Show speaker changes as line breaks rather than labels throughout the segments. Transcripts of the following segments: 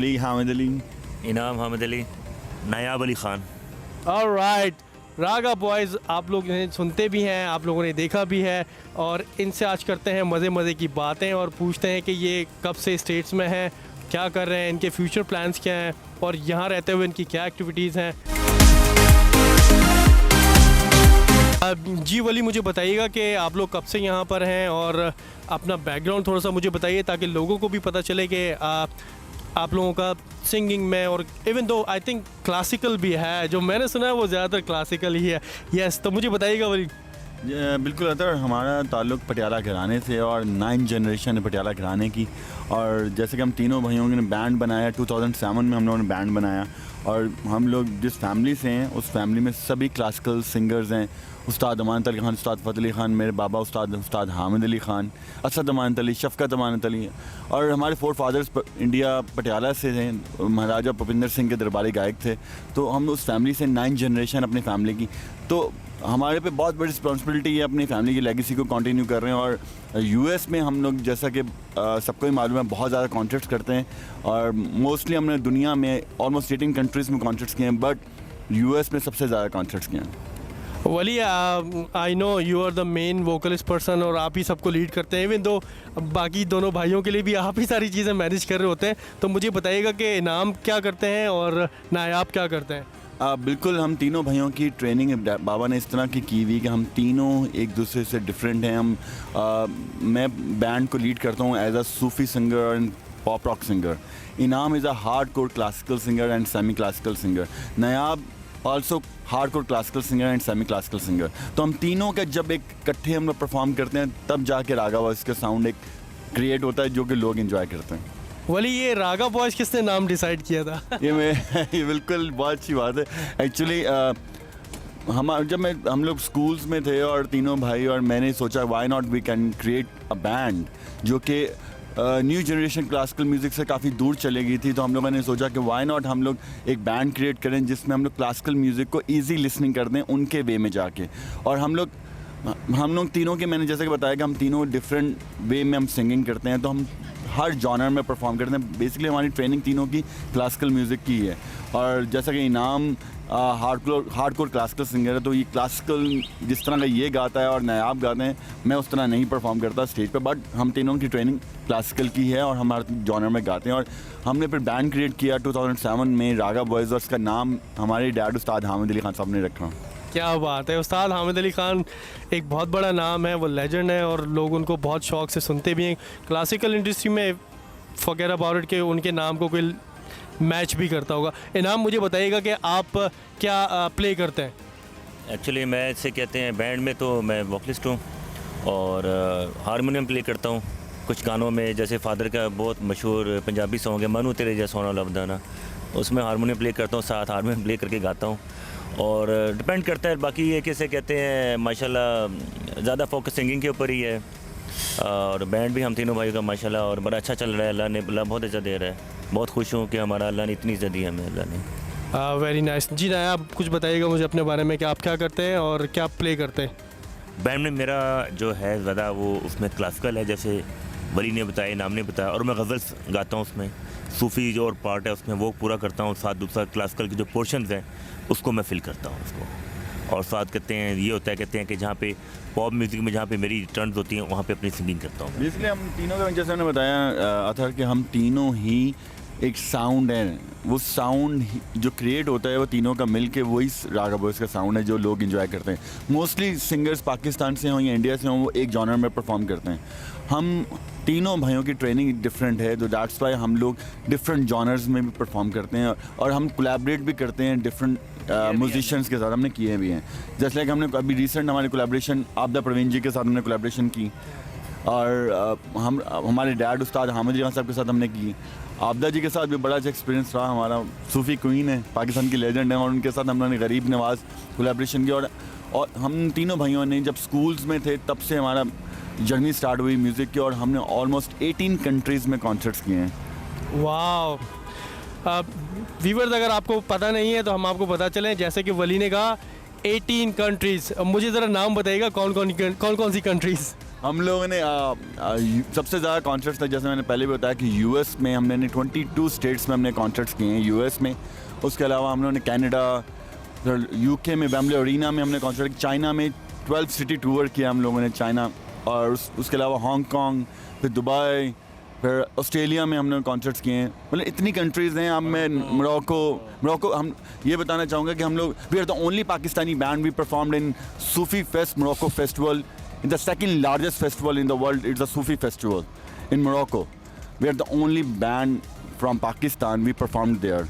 वली हामिद अली,
इनाम हामिद अली, नायाब अली ख़ान।
ऑलराइट, रागा बॉयज़ आप लोग इन्हें सुनते भी हैं, आप लोगों ने देखा भी है, और इनसे आज करते हैं मज़े मज़े की बातें और पूछते हैं कि ये कब से स्टेट्स में हैं, क्या कर रहे हैं, इनके फ्यूचर प्लान्स क्या हैं और यहाँ रहते हुए इनकी क्या एक्टिविटीज़ हैं। जी वली, मुझे बताइएगा कि आप लोग कब से यहाँ पर हैं और अपना बैकग्राउंड थोड़ा सा मुझे बताइए ताकि लोगों को भी पता चले कि आप लोगों का सिंगिंग में, और even though I think classical भी है, जो मैंने सुना है वो ज़्यादातर क्लासिकल ही है। यस, तो मुझे बताइएगा वली।
बिल्कुल अतर, हमारा ताल्लुक़ पटियाला घराने से और 9 जनरेशन है पटियाला घराने की। और जैसे कि हम तीनों भाइयों ने बैंड बनाया 2007 में, हम लोगों ने बैंड बनाया, और हम लोग जिस फैमिली से हैं उस फैमिली में सभी क्लासिकल सिंगर्स हैं। उस्ताद अमानत अली ख़ान, उस्ताद फ़तेह अली ख़ान, मेरे बाबा उस्ताद हामिद अली ख़ान, असद अमानत अली, शफ़क़त अमानत अली, और हमारे 4 फादर्स इंडिया पटियाला से थे, महाराजा भूपिंदर सिंह के दरबारी गायक थे। तो हम उस फैमिली से 9 जनरेशन अपनी फैमिली की, तो हमारे पे बहुत बड़ी रिस्पॉन्सिबिलिटी है, अपनी फैमिली की लेगेसी को कंटिन्यू कर रहे हैं। और यूएस में हम लोग, जैसा कि सबको ही मालूम है, बहुत ज़्यादा कॉन्सर्ट्स करते हैं, और मोस्टली हमने दुनिया में ऑलमोस्ट 18 कंट्रीज़ में कॉन्सर्ट्स किए हैं, बट यूएस में सबसे ज़्यादा कॉन्सर्ट्स किए हैं।
Wali, I know you are the main vocalist person और आप ही सबको लीड करते हैं, इवन दो बाकी दोनों भाइयों के लिए भी आप ही सारी चीज़ें मैनेज कर रहे होते हैं। तो मुझे बताइएगा कि इनाम क्या करते हैं और नायाब क्या करते हैं।
बिल्कुल, हम तीनों भाइयों की ट्रेनिंग बाबा ने इस तरह की हुई कि हम तीनों एक दूसरे से डिफरेंट हैं। मैं बैंड को लीड करता हूँ as a Sufi singer and pop rock singer. Inam is a hard core classical singer and semi classical singer. Nayab also hard core classical singer and semi classical singer. तो हम तीनों का जब एक इकट्ठे हम लोग परफॉर्म करते हैं तब जाके रागा वॉइस का साउंड एक क्रिएट होता है जो कि लोग इन्जॉय करते हैं।
वली, ये रागा बॉयज़ किसने नाम डिसाइड किया था?
ये बिल्कुल बहुत अच्छी बात है। एक्चुअली हम लोग स्कूल्स में थे और तीनों भाई, और मैंने सोचा why not we can create a band जो कि न्यू जनरेशन क्लासिकल म्यूज़िक से काफ़ी दूर चली गई थी। तो हम लोगों ने सोचा कि व्हाई नॉट हम लोग एक बैंड क्रिएट करें जिसमें हम लोग क्लासिकल म्यूज़िक को ईजी लिसनिंग कर दें उनके वे में जाके। और हम लोग तीनों के, मैंने जैसे कि बताया कि हम तीनों डिफरेंट वे में हम सिंगिंग करते हैं, तो हम हर जॉनर में परफॉर्म करते हैं। बेसिकली हमारी ट्रेनिंग तीनों की क्लासिकल म्यूज़िक की है। और जैसा कि इनाम हार्ड कोर क्लासिकल सिंगर है, तो ये क्लासिकल जिस तरह का ये गाता है और नायाब गाते हैं, मैं उस तरह नहीं परफॉर्म करता स्टेज पे, बट हम तीनों की ट्रेनिंग क्लासिकल की है और हम हर जॉनर में गाते हैं। और हमने फिर बैंड क्रिएट किया 2007 में, रागा बॉयज़, और उसका नाम हमारे डैड उस्ताद हामिद अली ख़ान साहब ने रखा।
क्या बात है, उस्ताद हामिद अली ख़ान एक बहुत बड़ा नाम है, वो लेजेंड है और लोग उनको बहुत शौक़ से सुनते भी हैं। क्लासिकल इंडस्ट्री में फॉरगेट अबाउट इट के उनके नाम को कोई मैच भी करता होगा। इनाम, मुझे बताइएगा कि आप क्या प्ले करते हैं?
एक्चुअली मैं इसे कहते हैं बैंड में, तो मैं वोकलिस्ट हूँ और हारमोनियम प्ले करता हूँ कुछ गानों में। जैसे फादर का बहुत मशहूर पंजाबी सॉन्ग है मनु तेरे जैसा सोना लबदाना, उसमें हारमोनियम प्ले करता हूँ, साथ हारमोनियम प्ले करके गाता हूँ। और डिपेंड करता है, बाकी ये कैसे कहते हैं, माशाल्लाह ज़्यादा फोकस सिंगिंग के ऊपर ही है। और बैंड भी हम तीनों भाइयों का माशाल्लाह और बड़ा अच्छा चल रहा है। अल्लाह बहुत अच्छा दे रहा है। बहुत खुश हूँ कि हमारा अल्लाह ने इतनी इज़्ज़त दी हमें, अल्लाह ने।
Very nice. जी नाया, आप कुछ बताइएगा मुझे अपने बारे में कि आप क्या करते हैं और क्या प्ले करते हैं?
बैंड में मेरा जो है ज़्यादा वो उसमें क्लासिकल है, जैसे वली ने बताया, नाम ने बताया, और मैं गज़ल्स गाता हूँ उसमें। सूफ़ी जो और पार्ट है उसमें वो पूरा करता हूँ, साथ दूसरा क्लासिकल के जो पोर्शंस हैं उसको मैं फिल करता हूँ उसको। और साथ कहते हैं ये होता है, कहते हैं कि जहाँ पे पॉप म्यूज़िक में जहाँ पे मेरी टर्न्स होती हैं वहाँ पे अपनी सिंगिंग करता हूँ।
बेसिकली हम तीनों का, जैसे मैंने बताया अथर, कि हम तीनों ही एक साउंड है, वो साउंड जो क्रिएट होता है वो तीनों का मिलके वही रागा बॉयज़ का साउंड है जो लोग एंजॉय करते हैं। मोस्टली सिंगर्स पाकिस्तान से हों या इंडिया से हों, वो एक जॉनर में परफॉर्म करते हैं। हम तीनों भाइयों की ट्रेनिंग डिफरेंट है, तो दैट्स वाई हम लोग डिफरेंट जॉनर्स में भी परफॉर्म करते हैं और हम कोलैबोरेट भी करते हैं डिफरेंट म्यूजिशियंस के साथ। हमने किए भी हैं, जैसे लाइक हमने अभी रिसेंट हमारी कोलैबोरेशन आपदा प्रवीण जी के साथ हमने कोलैबोरेशन की, और हमारे डैड उस्ताद हामिद अली ख़ान साहब के साथ हमने की। आपदा जी के साथ भी बड़ा अच्छा एक्सपीरियंस रहा हमारा। सूफ़ी क्वीन है, पाकिस्तान की लेजेंड है, और उनके साथ हमने गरीब नवाज़ कोलैबोरेशन की। और हम तीनों भाइयों ने जब स्कूल्स में थे तब से हमारा जर्नी स्टार्ट हुई म्यूज़िक की, और हमने ऑलमोस्ट 18 कंट्रीज़ में कॉन्सर्ट्स किए हैं।
वाह। व्यूअर्स, अगर आपको पता नहीं है तो हम आपको पता चलें, जैसे कि वली ने कहा 18 कंट्रीज, मुझे ज़रा नाम बताइएगा कौन कौन सी कंट्रीज़?
हम लोगों ने सबसे ज़्यादा कॉन्सर्ट्स थे, जैसे मैंने पहले भी बताया कि यूएस में हमने 22 स्टेट्स में हमने कॉन्सर्ट्स किए हैं यूएस में। उसके अलावा हम लोगों ने कनाडा, यूके में वेम्बले अरीना में हमने कॉन्सर्ट, चाइना में 12 सिटी टूर किया हम लोगों ने चाइना, और उसके अलावा हांगकॉन्ग, फिर दुबई, फिर ऑस्ट्रेलिया में हमने कॉन्सर्ट्स किए हैं। मतलब इतनी कंट्रीज़ हैं। अब मैं मोरक्को हम ये बताना चाहूँगा कि हम लोग we are the only Pakistani band we performed in Sufi fest Morocco festival, in the second largest festival in the world, it's the Sufi festival in Morocco. We are the only band from Pakistan we performed there,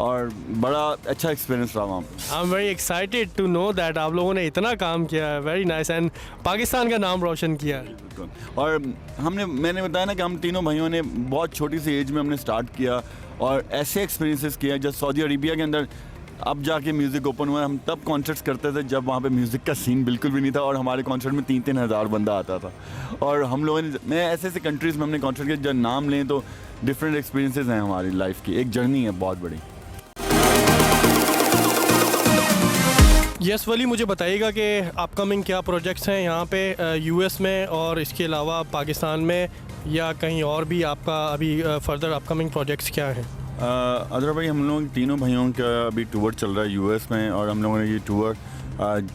और बड़ा अच्छा experience रहा वहाँ।
I am very excited to know that आप लोगों ने इतना काम किया है, वेरी नाइस, एंड पाकिस्तान का नाम रोशन किया है।
और मैंने बताया ना कि हम तीनों भाइयों ने बहुत छोटी सी एज में हमने स्टार्ट किया और ऐसे एक्सपीरियंसेस किया। जब सऊदी अरेबिया के अंदर अब जाके म्यूज़िक ओपन हुआ, हम तब कॉन्सर्ट्स करते थे जब वहाँ पे म्यूज़िक का सीन बिल्कुल भी नहीं था, और हमारे कॉन्सर्ट में 3-3 हज़ार बंदा आता था। और हम लोगों ने मैं ऐसे ऐसे कंट्रीज़ में हमने कॉन्सर्ट किया, जब नाम लें तो डिफरेंट एक्सपीरियंसेस हैं हमारी लाइफ की, एक जर्नी है बहुत बड़ी।
यस वली, मुझे बताइएगा कि अपकमिंग क्या प्रोजेक्ट्स हैं यहाँ पे यूएस में, और इसके अलावा पाकिस्तान में या कहीं और भी आपका अभी फर्दर अपकमिंग प्रोजेक्ट्स क्या हैं?
अदर भाई, हम लोग तीनों भाइयों का अभी टूर चल रहा है यूएस में, और हम लोगों ने ये टूर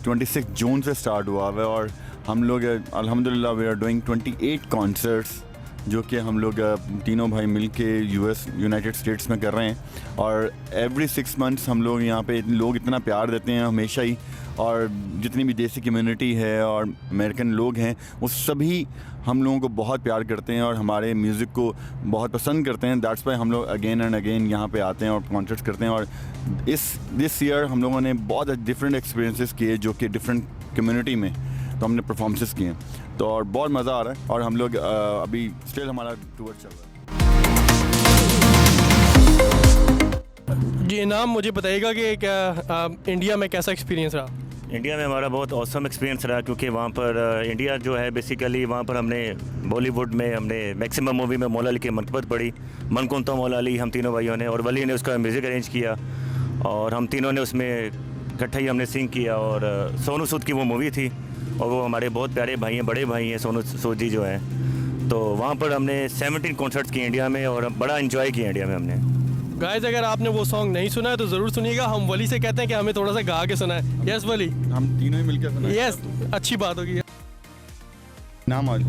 26 जून से स्टार्ट हुआ है, और हम लोग अल्हम्दुलिल्लाह वी आर डूइंग 28 कॉन्सर्ट्स, जो कि हम लोग तीनों भाई मिल के यूनाइटेड स्टेट्स में कर रहे हैं। और एवरी 6 मंथ्स हम लोग यहाँ पे लोग इतना प्यार देते हैं हमेशा ही, और जितनी भी देसी कम्युनिटी है और अमेरिकन लोग हैं वो सभी हम लोगों को बहुत प्यार करते हैं और हमारे म्यूज़िक को बहुत पसंद करते हैं। दैट्स वाई हम लोग अगेन एंड अगेन यहाँ पे आते हैं और कॉन्सर्ट्स करते हैं। और दिस ईयर हम लोगों ने बहुत डिफरेंट एक्सपीरियंसेस किए, जो कि डिफरेंट कम्युनिटी में तो हमने परफॉर्मेंसेस किए, तो और बहुत मज़ा आ रहा है। और हम लोग अभी स्टिल हमारा टूर चल रहा है।
जी इनाम, मुझे बताइएगा कि क्या इंडिया में कैसा एक्सपीरियंस रहा?
इंडिया में हमारा बहुत औसम एक्सपीरियंस रहा, क्योंकि वहाँ पर इंडिया जो है बेसिकली वहाँ पर हमने बॉलीवुड में हमने मैक्सिमम मूवी में मौला अली की मनक़बत पढ़ी। मन कुन तो मौला अली हम तीनों भाइयों ने, और वली ने उसका म्यूज़िक अरेंज किया, और हम तीनों ने उसमें इकट्ठा ही हमने सिंग किया। और सोनू सूद की वो मूवी थी, और वो हमारे बहुत प्यारे भाई हैं, बड़े भाई हैं सोनू सूद जी जो हैं। तो वहाँ पर हमने 17 कॉन्सर्ट्स किए इंडिया में, और बड़ा इन्जॉय किया इंडिया में हमने।
गाइस, अगर आपने वो सॉन्ग नहीं सुना है तो ज़रूर सुनिएगा। हम वली से कहते हैं कि हमें थोड़ा सा गा के सुना है। यस वली,
हम तीनों ही मिलकर सुना।
यस, अच्छी बात होगी।
नाम आज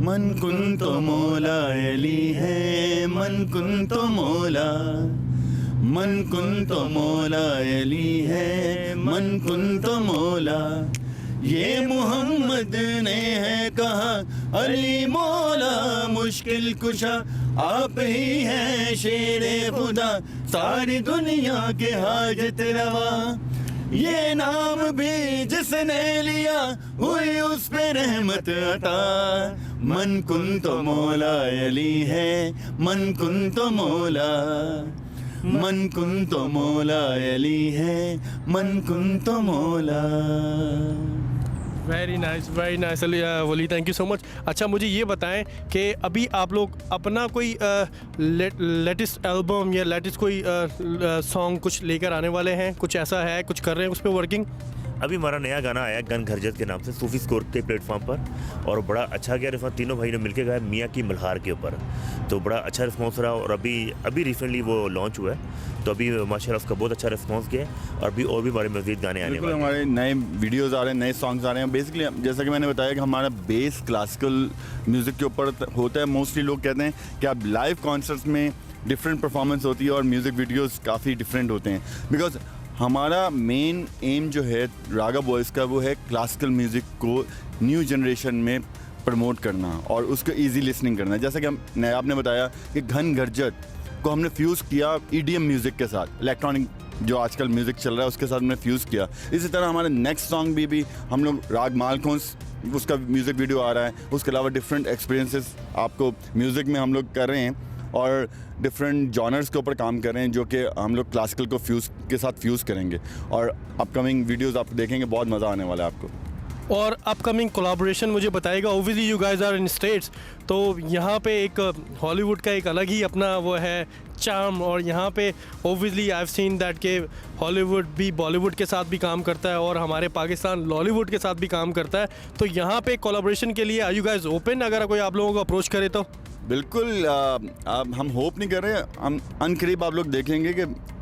मन कुन तो मौला अली है, मन कुन तो मौला, मन कुन तो मौला अली है, मन कुन तो मौला, ये मोहम्मद ने है कहा अली मौला, मुश्किल कुशा आप ही हैं शेरे खुदा, सारी दुनिया के हाजत रवा, ये नाम भी जिसने लिया हुई उस पे रहमत अता, मन कुन तो मौला अली है, मन कुन तो मौला, मन कुन तो मौला अली है, मन कुन तो मौला।
Very nice Wali, thank you so much. अच्छा, मुझे ये बताएं कि अभी आप लोग अपना कोई लेटेस्ट एल्बम या लेटेस्ट कोई सॉन्ग कुछ लेकर आने वाले हैं? कुछ ऐसा है, कुछ कर रहे हैं उस पर वर्किंग?
अभी हमारा नया गाना आया गन घरजत के नाम से सूफी स्कोर के प्लेटफॉर्म पर, और बड़ा अच्छा गया रिस्पॉन्स। तीनों भाई ने मिलकर गाया मियाँ की मल्हार के ऊपर, तो बड़ा अच्छा रिस्पॉन्स रहा। और अभी रिसेंटली वो लॉन्च हुआ है, तो अभी माशाल्लाह उसका बहुत अच्छा रिस्पॉन्स गया है। और भी हमारे मज़ीद गाने आने वाले हैं,
हमारे नए वीडियोस आ रहे हैं, नए सॉन्ग्स आ रहे हैं। बेसिकली जैसा कि मैंने बताया कि हमारा बेस क्लासिकल म्यूज़िक के ऊपर होता है। मोस्टली लोग कहते हैं कि आप लाइव कॉन्सर्ट्स में डिफरेंट परफॉर्मेंस होती है और म्यूज़िक वीडियोज़ काफ़ी डिफरेंट होते हैं, बिकॉज हमारा मेन एम जो है रागा बॉयज़ का वो है क्लासिकल म्यूज़िक को न्यू जनरेशन में प्रमोट करना और उसको इजी लिसनिंग करना। जैसा कि आपने बताया कि घन घरजत को हमने फ्यूज़ किया EDM म्यूज़िक के साथ, इलेक्ट्रॉनिक जो आजकल म्यूज़िक चल रहा है उसके साथ हमने फ्यूज़ किया। इसी तरह हमारे नेक्स्ट सॉन्ग भी हम लोग राग मालखोंस उसका म्यूज़िक वीडियो आ रहा है। उसके अलावा डिफरेंट एक्सपीरियंसेस आपको म्यूज़िक में हम लोग कर रहे हैं और डिफरेंट जॉनर्स के ऊपर काम कर रहे हैं, जो कि हम लोग क्लासिकल को फ्यूज़ के साथ फ्यूज़ करेंगे। और अपकमिंग वीडियोस आप देखेंगे, बहुत मज़ा आने वाला है आपको।
और अपकमिंग कोलैबोरेशन मुझे बताइएगा। Obviously you guys are in States, तो यहाँ पे एक हॉलीवुड का एक अलग ही अपना वो है चार्म, और यहाँ पे obviously I have seen that के हॉलीवुड भी बॉलीवुड के साथ भी काम करता है और हमारे पाकिस्तान लॉलीवुड के साथ भी काम करता है। तो यहाँ पे कोलैबोरेशन के लिए आर यू गाइस ओपन, अगर कोई आप लोगों को अप्रोच करे तो?
बिल्कुल, अब हम होप नहीं कर रहे हैं, हम अनकरीब आप लोग देखेंगे कि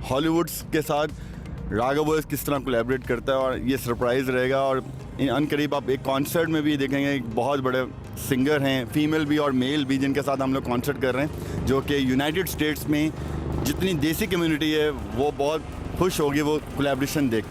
हॉलीवुड्स के साथ रागा बॉयज़ किस तरह कोलैबोरेट करता है, और ये सरप्राइज़ रहेगा। और अनकरीब आप एक कॉन्सर्ट में भी देखेंगे, एक बहुत बड़े सिंगर हैं, फीमेल भी और मेल भी, जिनके साथ हम लोग कॉन्सर्ट कर रहे हैं, जो कि यूनाइटेड स्टेट्स में जितनी देसी कम्युनिटी है वो बहुत खुश होगी वो कोलैबोरेशन देख।